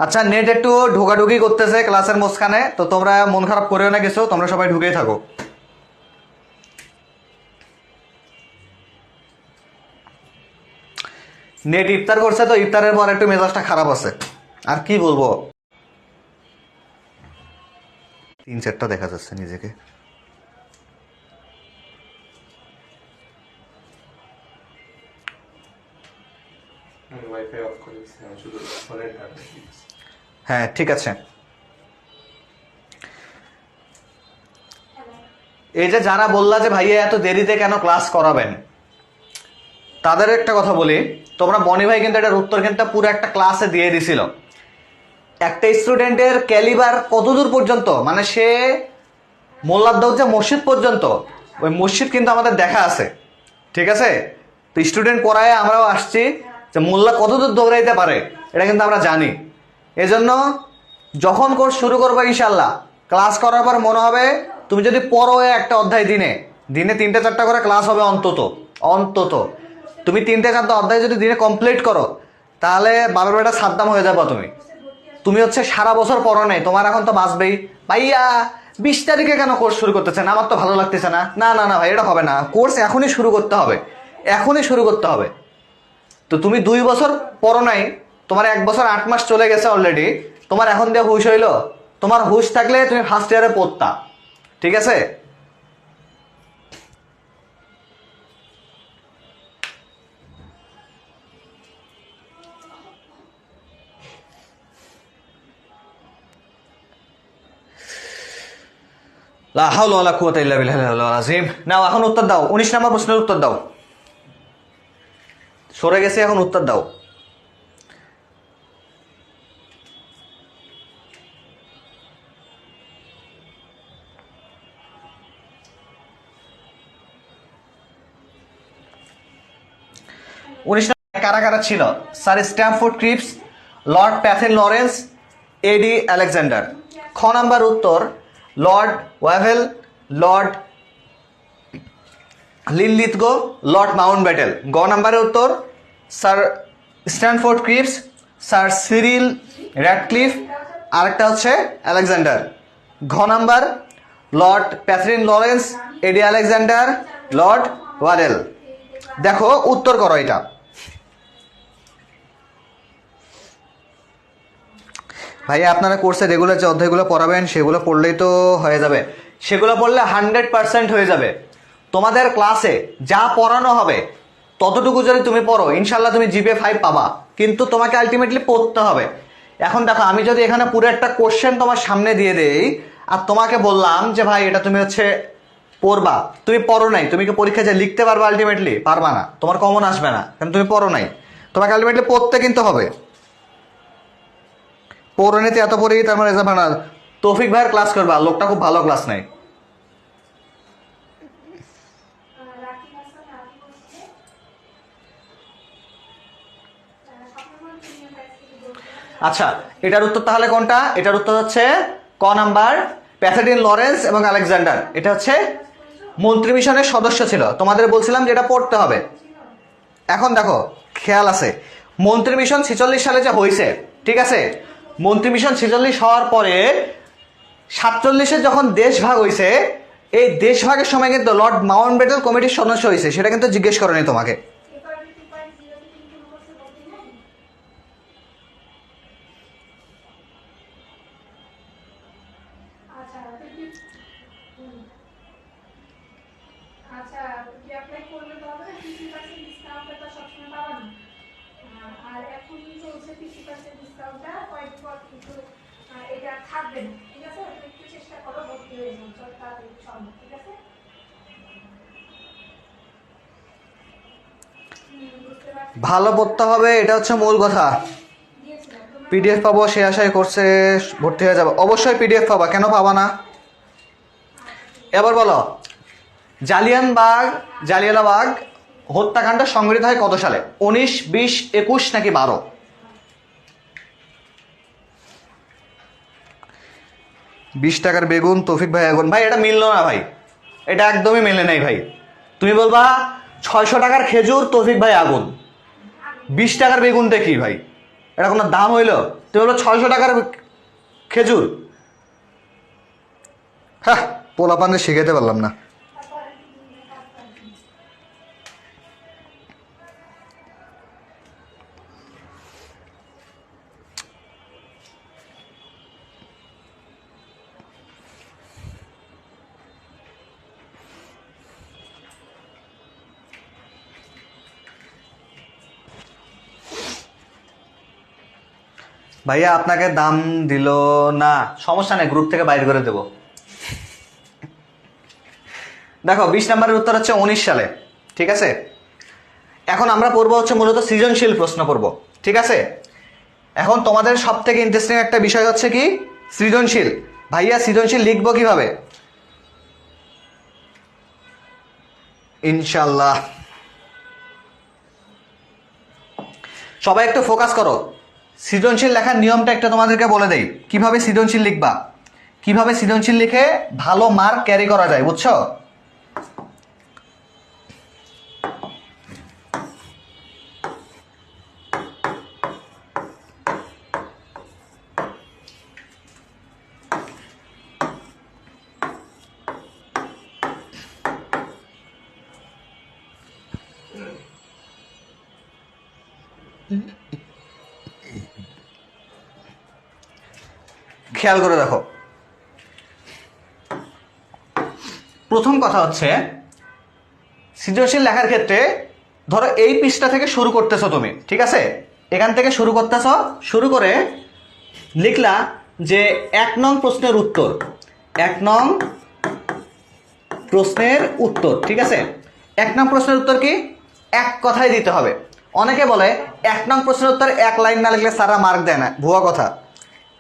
আচ্ছা, নেট একটু ঢোকাঢুকি করতেছে ক্লাসের মাঝখানে, তো তোমরা মন খারাপ করেও না কিছু, তোমরা সবাই ঢুকেই থাকো। নেট ইফতার করছে, তো ইফতারের পর একটু মেজাজটা খারাপ আছে, আর কি বলবো। 3-4টা দেখা যাচ্ছে নিজেকে। হ্যাঁ ঠিক আছে। এই যে যারা বললা যে ভাইয়া এত দেরিতে কেন ক্লাস করাবেন, তাদের একটা কথা বলি, তোমরা বনি ভাই কিন্তু এটার উত্তর কিন্তু পুরো একটা ক্লাসে দিয়ে দিছিল। একটা স্টুডেন্টের ক্যালিবার কতদূর পর্যন্ত, মানে সে মোল্লাদ্দৌজ যে মসজিদ পর্যন্ত, ওই মসজিদ কিন্তু আমাদের দেখা আছে, ঠিক আছে? তো স্টুডেন্ট পড়ায় আমরাও আসছি যে মোল্লা কতদূর দৌড়াইতে পারে এটা কিন্তু আমরা জানি। এজন্য যখন কোর্স শুরু করবো ইনশাল্লাহ, ক্লাস করার পর মনে হবে তুমি যদি পড়ো একটা অধ্যায় দিনে দিনে 3-4টা করে ক্লাস হবে অন্তত অন্তত। তুমি 3-4টা অধ্যায় যদি দিনে কমপ্লিট করো, তাহলে বাবার বেটা সাদ্দাম হয়ে যাবো তুমি। তুমি হচ্ছে সারা বছর পড়ো নাই, তোমার এখন তো বাঁচবেই। ভাইয়া 20 তারিখে কেন কোর্স শুরু করতেছেন, আমার তো ভালো লাগতেছে না। না না না ভাই, এটা হবে না, কোর্স এখনই শুরু করতে হবে, এখনই শুরু করতে হবে। তো তুমি 2 বছর পড়ো নাই, তোমার 1 বছর 8 মাস চলে গেছে অলরেডি, তোমার এখন দিয়ে হুশ হইলো? তোমার হুশ থাকলে তুমি ফার্স্ট ইয়ারে পড়তা, ঠিক আছে? লা হাওলা ওয়ালা কুওয়াতা ইল্লা বিল্লাহিল আযীম। নাও এখন উত্তর দাও, 19 নম্বর প্রশ্নের উত্তর দাও। সরে গেছে, এখন উত্তর দাও। কারা কারা ছিল? Sir Stamford Cripps, lord Pethick Lawrence, A D Alexander. খ নাম্বার উত্তর lord Wavell, lord Linlithgow, lord Mountbatten. গ নাম্বারের উত্তর sir Stanford Cripps, sir Cyril Radcliffe, আরেকটা হচ্ছে আলেকজান্ডার। ঘ number lord Pethick Lawrence, A D Alexander, lord Wavell. দেখো উত্তর করো এটা। ভাইয়া আপনারা কোর্সে রেগুলার যে অধ্যায়গুলো পড়াবেন সেগুলো পড়লেই তো হয়ে যাবে, সেগুলো পড়লে 100% হয়ে যাবে। তোমাদের ক্লাসে যা পড়ানো হবে ততটুকু যদি তুমি পড়ো ইনশাল্লাহ তুমি জিপিএ 5 পাবা, কিন্তু তোমাকে আলটিমেটলি পড়তে হবে। এখন দেখো, আমি যদি এখানে পুরো একটা কোশ্চেন তোমার সামনে দিয়ে দেই আর তোমাকে বললাম যে ভাই এটা তুমি হচ্ছে পড়বা, তুমি পড়ো নাই, তুমি কি পরীক্ষা যে লিখতে পারবা? আলটিমেটলি পারবা না, তোমার কমন আসবে না, কারণ তুমি পড়ো নাই। তোমাকে আলটিমেটলি পড়তে কিন্তু হবে। পৌরনীতি এত পড়ি তার মানে না। তৌফিক ভাইয়ের ক্লাস করবা, লোকটা খুব ভালো ক্লাস নেয়। আচ্ছা, এটার উত্তর তাহলে কোনটা? এটার উত্তর হচ্ছে ক নাম্বার, প্যাথেডিন লরেন্স এবং আলেকজান্ডার। এটা হচ্ছে মন্ত্রী মিশনের সদস্য ছিল, তোমাদের বলছিলাম যে এটা পড়তে হবে। এখন দেখো খেয়াল আছে, মন্ত্রী মিশন 46 সালে যে হয়েছে, ঠিক আছে? মন্ত্রী মিশন 46 হওয়ার পরে 47-এ যখন দেশ ভাগ হয়েছে, এই দেশ ভাগের সময় কিন্তু লর্ড মাউন্টব্যাটেন কমিটির সদস্য হয়েছে, সেটা কিন্তু জিজ্ঞেস করেনি তোমাকে। আর এখন চলছে 50% ডিসকাউন্টটা, কয়েকদিন পর কিন্তু এটা থাকবে না, ঠিক আছে? একটু চেষ্টা করো ভর্তি হয়ে যাও যত তাড়াতাড়ি সম্ভব, ঠিক আছে? বুঝতে পারছি। ভালো পড়তে হবে, এটা হচ্ছে মূল কথা। দিয়েছিলাম তোমার পিডিএফ পাবো সে আশায় করছে ভর্তি হয়ে যাবে। অবশ্যই পিডিএফ পাবা, কেন পাবা না? এবার বলো, জালিয়ানবাগ হত্যাকাণ্ড সংঘটিত হয় কত সালে? 19, 20, 21 নাকি 12? 20 টাকার বেগুন, তৌফিক ভাই আগুন। ভাই এটা মিললো না ভাই, এটা একদমই মেলে নাই ভাই। তুমি বলবা 600 টাকার খেজুর, তৌফিক ভাই আগুন। 20 টাকার বেগুন দেখি ভাই, এটা কোনো দাম হইলো? তুমি বলবো 600 টাকার খেজুর। হ্যাঁ, পোলাপানে শিখাইতে পারলাম না। ভাইয়া আপনাকে দাম দিল না, সমস্যা নেই, গ্রুপ থেকে বাইর করে দেব। দেখো 20 নম্বরের উত্তর হচ্ছে 19 সালে, ঠিক আছে? এখন আমরা পড়বো হচ্ছে মূলত সৃজনশীল প্রশ্ন পড়ব, ঠিক আছে? এখন তোমাদের সব থেকে ইন্টারেস্টিং একটা বিষয় হচ্ছে কি, সৃজনশীল। ভাইয়া সৃজনশীল লিখবো কিভাবে? ইনশাল্লাহ সবাই একটু ফোকাস করো। সৃজনশীল লেখার নিয়মটা একটা তোমাদেরকে বলে দেই, কিভাবে সৃজনশীল লিখবা, কিভাবে সৃজনশীল লিখে ভালো মার্ক ক্যারি করা যায়, বুঝছো? খেয়াল করে দেখো, প্রথম কথা হচ্ছে সৃজনশীল লেখার ক্ষেত্রে ধরো এই পৃষ্ঠা থেকে শুরু করতেছো তুমি, ঠিক আছে? এখান থেকে শুরু করতেছো, শুরু করে লিখলা যে 1 নং প্রশ্নের উত্তর, 1 নং প্রশ্নের উত্তর, ঠিক আছে? 1 নং প্রশ্নের উত্তর কি? এক কথায় দিতে হবে। অনেকে বলে 1 নং প্রশ্নের উত্তর 1 লাইন না লিখলে স্যাররা মার্ক দেয় না, ভুয়া কথা।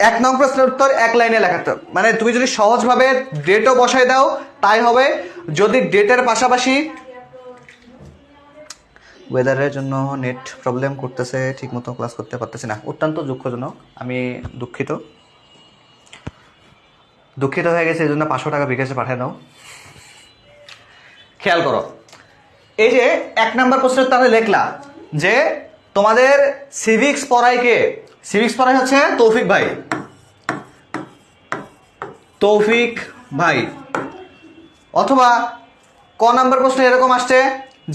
1 নং প্রশ্নের উত্তর 1 লাইনে লেখাতে, মানে তুমি যদি সহজভাবে ডেটও বসাই দাও তাই হবে। যদি ডেটের পাশাপাশি ওয়েদারের জন্য নেট প্রবলেম করতেছে, ঠিক মতো ক্লাস করতে পারতেছি না, অত্যন্ত দুঃখজনক, আমি দুঃখিত হয়ে গেছে, এই জন্য 500 টাকা বিকাশে পাঠিয়ে দাও। খেয়াল করো, এই যে 1 নাম্বার প্রশ্নের তাহলে লিখলা যে তোমাদের সিভিক্স পড়ায় কে? সিভিক্স পড়ায় হচ্ছে তৌফিক ভাই। অথবা ক নাম্বার প্রশ্ন এরকম আসছে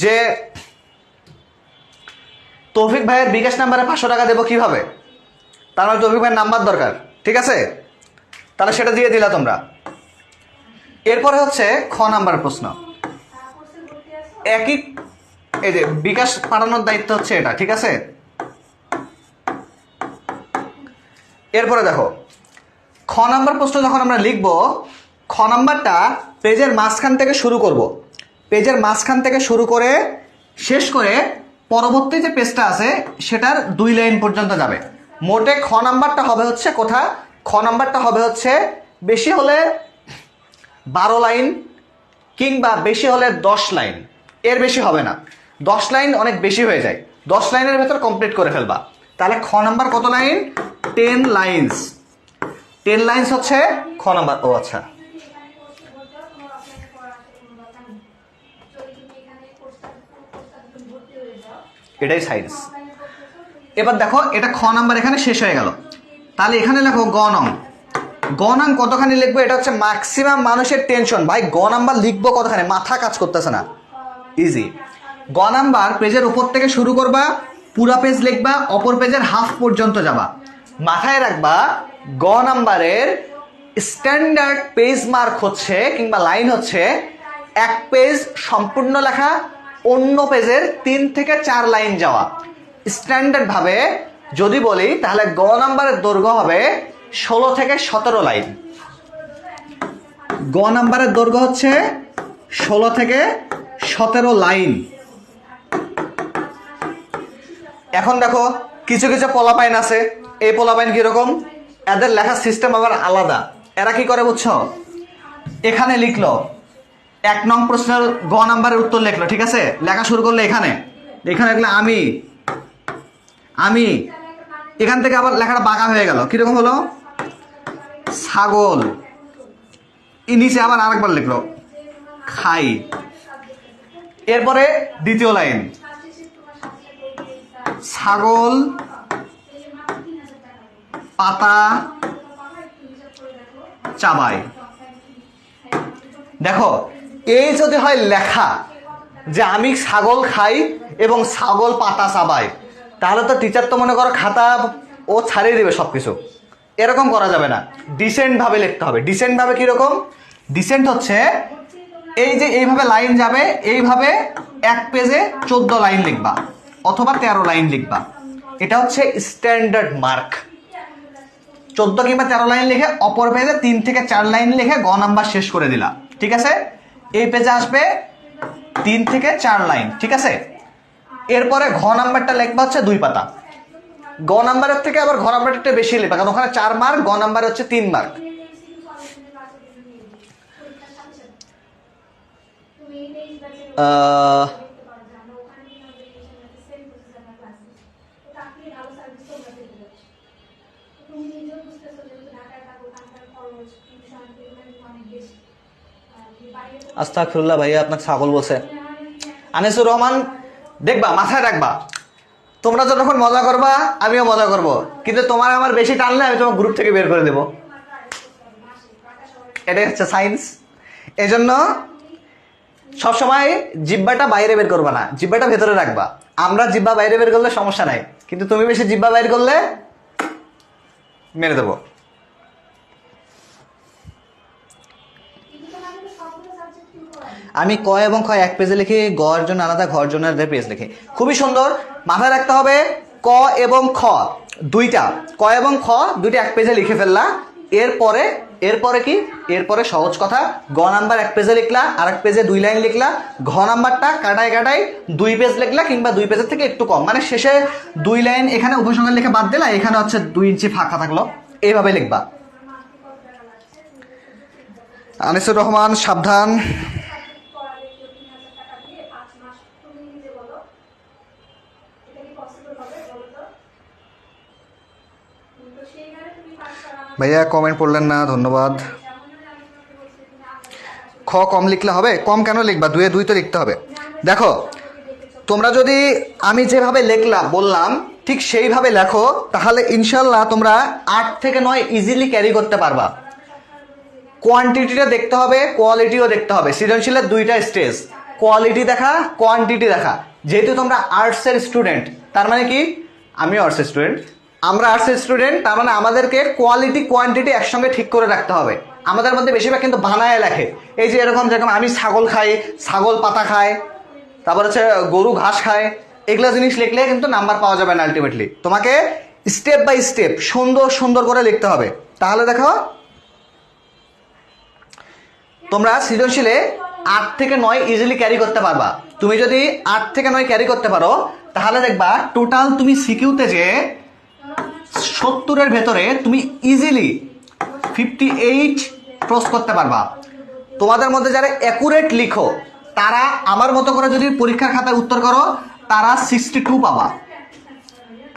যে তৌফিক ভাইয়ের বিকাশ নাম্বারে 500 টাকা দেবো কিভাবে? তার মানে তৌফিক ভাইয়ের নাম্বার দরকার, ঠিক আছে? তাহলে সেটা দিয়ে দিলা তোমরা। এরপরে হচ্ছে খ নাম্বার প্রশ্ন, একই, এই যে বিকাশ পাঠানোর দায়িত্ব হচ্ছে এটা, ঠিক আছে? এরপরে দেখো, খ নাম্বার প্রশ্ন যখন আমরা লিখব, খ নাম্বারটা পেজের মাঝখান থেকে শুরু করব, পেজের মাঝখান থেকে শুরু করে শেষ করে পরবর্তী যে পেজটা আছে সেটার 2 লাইন পর্যন্ত যাবে। মোটে খ নাম্বারটা হবে হচ্ছে কোথা, খ নাম্বারটা হবে হচ্ছে বেশি হলে 12 লাইন কিংবা বেশি হলে 10 লাইন, এর বেশি হবে না। 10 লাইন অনেক বেশি হয়ে যায়, 10 লাইনের ভেতর কমপ্লিট করে ফেলবা। তাহলে খ নাম্বার কত লাইন? 10 লাইনস। 10 লাইনস হচ্ছে খ নাম্বার। ও আচ্ছা, এটাই সাইন্স। এবার দেখো, এটা খ নাম্বার এখানে শেষ হয়ে গেল। তাহলে এখানে লেখো গ নং। গ নং কতখানি লিখবো? এটা হচ্ছে ম্যাক্সিমাম মানুষের টেনশন, ভাই গ নাম্বার লিখবো কতখানি, মাথা কাজ করতেছে না। ইজি। গ নাম্বার পেজের উপর থেকে শুরু করবা, পুরা পেজ লিখবা, অপর পেজের হাফ পর্যন্ত যাবা। মাথায় রাখবা, গ নাম্বারের স্ট্যান্ডার্ড পেজ মার্ক হচ্ছে কিংবা লাইন হচ্ছে 1 পেজ সম্পূর্ণ লেখা, অন্য পেজের 3 থেকে 4 লাইন যাওয়া। স্ট্যান্ডার্ড ভাবে যদি বলি তাহলে গ নাম্বারের দৈর্ঘ্য হবে 16 থেকে 17 লাইন। গ নাম্বারের দৈর্ঘ্য হচ্ছে 16 থেকে 17 লাইন। এখন দেখো কিছু কিছু পোলাপাইন আছে, এই পোলাপাইন কিরকম, এদের লেখার সিস্টেম আবার আলাদা। এরা কি করে বুঝছো, এখানে লিখলো 1 নং প্রশ্নের গ নাম্বারের উত্তর লিখলো, ঠিক আছে, লেখা শুরু করলে এখানে লিখলো আমি, এখান থেকে আবার লেখাটা বাঁকা হয়ে গেল, কিরকম হলো, ছাগল, নিচে আবার আরেকবার লিখলো খাই। এরপরে দ্বিতীয় লাইন, ছাগল পাতা চাবাই। দেখো এই যদি হয় লেখা যে আমি ছাগল খাই এবং ছাগল পাতা চাবাই, তাহলে তো টিচার তো মনে করো খাতা ও ছাড়িয়ে দেবে সবকিছু। এরকম করা যাবে না, ডিসেন্ট ভাবে লিখতে হবে। ডিসেন্ট ভাবে কিরকম, ডিসেন্ট হচ্ছে এই যে এইভাবে লাইন যাবে, এইভাবে এক পেজে 14 লাইন লিখবা অথবা 13 লাইন লিখবা, এটা হচ্ছে স্ট্যান্ডার্ড মার্ক। 14 কিংবা 13 লাইন লিখে অপর পেজে 3 থেকে 4 লাইন লিখে গ নাম্বার শেষ করে দিলা, ঠিক আছে। এই পেজে আসবে 3 থেকে 4 লাইন, ঠিক আছে। এরপরে ঘ নাম্বারটা লিখবা হচ্ছে 2 পাতা। গ নাম্বারের থেকে আবার ঘ নাম্বারটা একটু বেশি লিখবা, কারণ ওখানে 4 মার্ক, গ নাম্বার হচ্ছে 3 মার্ক। আস্তাগফিরুল্লাহ ভাইয়া আপনাকে ছাগল বলছে। আনিসুর রহমান, দেখবা মাথায় রাখবা, তোমরা যতক্ষণ মজা করবা আমিও মজা করব, কিন্তু তোমার আমার বেশি টানলে আমি তোমার গ্রুপ থেকে বের করে দেব, এটাই হচ্ছে সায়েন্স। এজন্য সবসময় জিব্বাটা বাইরে বের করবা না, জিব্বাটা ভেতরে রাখবা। আমরা জিব্বা বাইরে বের করলে সমস্যা নাই, কিন্তু তুমি বেশি জিব্বা বাইর করলে মেরে দেবো। আমি ক এবং খ এক পেজে লিখি, গ এর জন্য আলাদা, ঘর জন্য আলাদা পেজ লিখি। খুবই সুন্দর, মাথায় রাখতে হবে ক এবং খ দুইটা, ক এবং খ দুইটা এক পেজে লিখে ফেললা। এরপরে কি, এরপরে সহজ কথা, গ নাম্বার এক পেজে লিখলা, আর এক পেজে 2 লাইন লিখলা, ঘ নাম্বারটা কাটায় 2 পেজ লিখলা, কিংবা 2 পেজের থেকে একটু কম, মানে শেষে 2 লাইন এখানে উপসংহার লিখে বাদ দিলা, এখানে হচ্ছে 2 ইঞ্চি ফাঁকা থাকলো, এইভাবে লিখবা। আনিসুর রহমান সাবধান। ভাইয়া কমেন্ট পড়লেন না, ধন্যবাদ। খ কম লিখলে হবে? কম কেন লিখবা, 2 এ 2 তো লিখতে হবে। দেখো তোমরা যদি আমি যেভাবে লিখলাম বললাম ঠিক সেইভাবে লেখো, তাহলে ইনশাল্লাহ তোমরা 8 থেকে 9 ইজিলি ক্যারি করতে পারবা। কোয়ান্টিটিটা দেখতে হবে, কোয়ালিটিও দেখতে হবে। সৃজনশীলের 2টা স্টেজ, কোয়ালিটি দেখা, কোয়ান্টিটি দেখা। যেহেতু তোমরা আর্টসের স্টুডেন্ট, তার মানে কি, আমিও আর্টসের স্টুডেন্ট, আমরা আর্টসের স্টুডেন্ট, তার মানে আমাদেরকে কোয়ালিটি কোয়ান্টিটি একসঙ্গে ঠিক করে রাখতে হবে। আমাদের মধ্যে বেশিরভাগ কিন্তু বানায় লেখে, এই যে এরকম যেরকম আমি ছাগল খাই, ছাগল পাতা খায়, তারপর হচ্ছে গরু ঘাস খায়, এগুলো জিনিস লিখলে কিন্তু নাম্বার পাওয়া যাবে না। আলটিমেটলি তোমাকে স্টেপ বাই স্টেপ সুন্দর সুন্দর করে লিখতে হবে। তাহলে দেখো তোমরা সৃজনশীলে 8 থেকে 9 ইজিলি ক্যারি করতে পারবা। তুমি যদি 8 থেকে 9 ক্যারি করতে পারো, তাহলে দেখবা টোটাল তুমি সিকিউতে যে 70-এর ভেতরে তুমি ইজিলি 58 ক্রস করতে পারবা। তোমাদের মধ্যে যারা অ্যাকুরেট লিখো, তারা আমার মতো করে যদি পরীক্ষার খাতায় উত্তর করো, তারা 62 পাবা,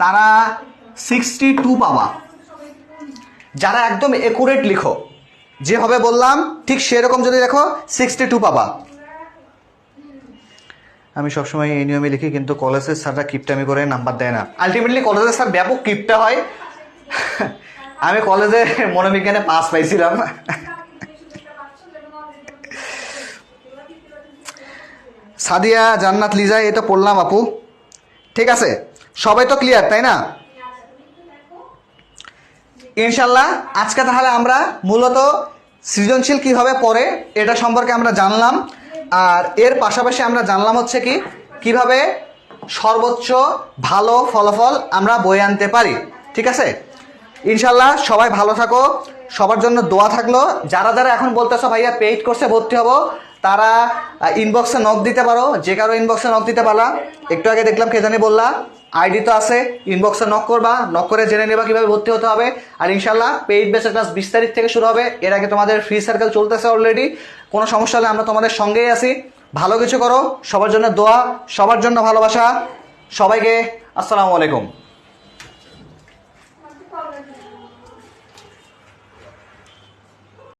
তারা 62 পাবা। যারা একদম অ্যাকুরেট লিখো, যেভাবে বললাম ঠিক সেরকম যদি দেখো, 62 পাবা। আমি সবসময় এই নিয়মে লিখি, কিন্তু কলেজের স্যাররা কিপটামি করে নাম্বার দেয় না। আলটিমেটলি কলেজের স্যার ব্যাপক কিপটা হয়। আমি কলেজে মনোবিজ্ঞানে পাস পাইছিলাম। সাদিয়া জান্নাত লিজা, এটা পড়লাম আপু, ঠিক আছে। সবাই তো ক্লিয়ার, তাই না? ইনশাল্লাহ আজকে তাহলে আমরা মূলত সৃজনশীল কিভাবে পড়ে এটা সম্পর্কে আমরা জানলাম। আর এর পাশাপাশি আমরা জানলাম হচ্ছে কি, কিভাবে সর্বোচ্চ ভালো ফলাফল আমরা বয়ে আনতে পারি। ঠিক আছে, ইনশাল্লাহ সবাই ভালো থাকো, সবার জন্য দোয়া থাকলো। যারা যারা এখন বলতেছো ভাইয়া পেইড কোর্সে ভর্তি হবো, তারা ইনবক্সে নক দিতে পারো, যে কারো ইনবক্সে নক দিতে পারলা। একটু আগে দেখলাম কে জানি বললা, আইডি তো আছে, ইনবক্সে নক করবা, নক করে জেনে নেবা কিভাবে ভর্তি হতে হবে। আর ইনশাল্লাহ পেইড বেসের ক্লাস 20 তারিখ থেকে শুরু হবে। এর আগে তোমাদের ফ্রি সার্কেল চলতেছে অলরেডি, কোনো সমস্যা হলে আমরা তোমাদের সঙ্গেই আছি। ভালো কিছু করো, সবার জন্য দোয়া, সবার জন্য ভালোবাসা। সবাইকে আসসালামু আলাইকুম।